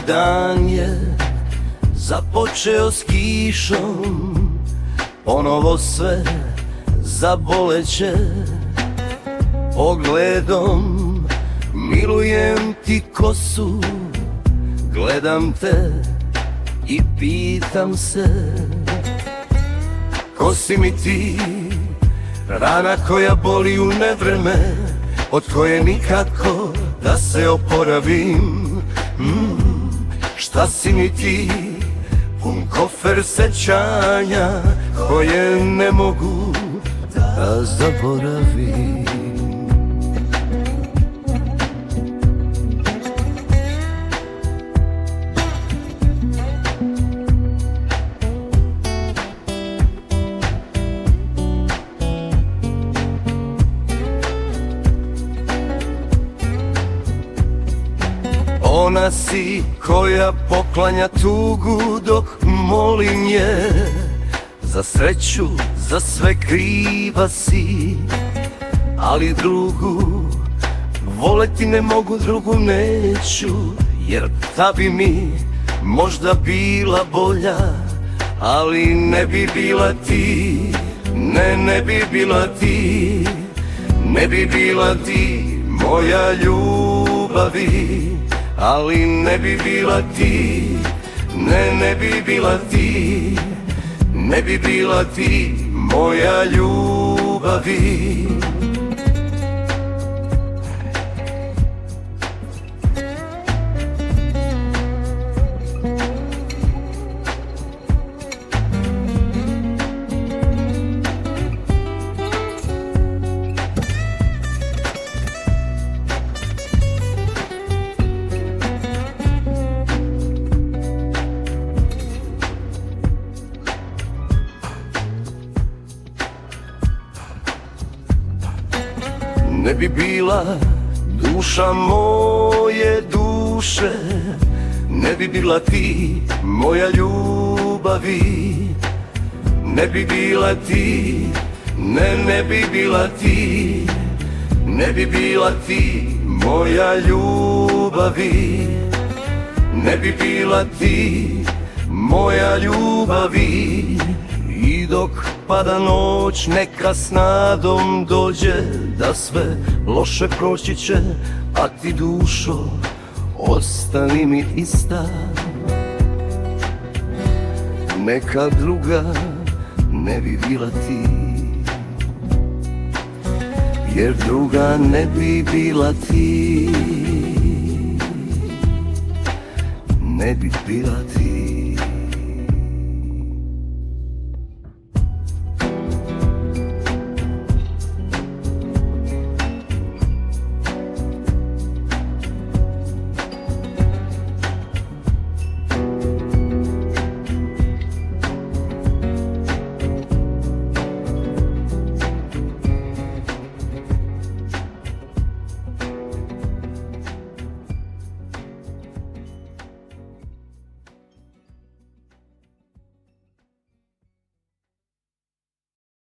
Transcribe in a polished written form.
dan je započeo s kišom, ponovo sve zaboleće. Pogledom milujem ti kosu, gledam te i pitam se, ko si mi ti, rana koja boli u nevreme, od koje nikako da se oporavim. Šta si mi ti, pun kofer sećanja koje ne mogu da zaboravim. Ona si koja poklanja tugu dok molim je za sreću, za sve kriva si. Ali drugu voleti ne mogu, drugu neću, jer ta bi mi možda bila bolja, ali ne bi bila ti. Ne bi bila ti, ne bi bila ti moja ljubavi. Ali ne bi bila ti, ne bi bila ti, ne bi bila ti moja ljubavi. Ne bi bila duša moje duše, ne bi bila ti moja ljubavi. Ne bi bila ti, ne bi bila ti, ne bi bila ti moja ljubavi. Ne bi bila ti moja ljubavi. I dok pada noć neka s nadom dođe da sve loše proći će, a ti dušo ostani mi ista. Neka druga ne bi bila ti, jer druga ne bi bila ti, ne bi bila ti.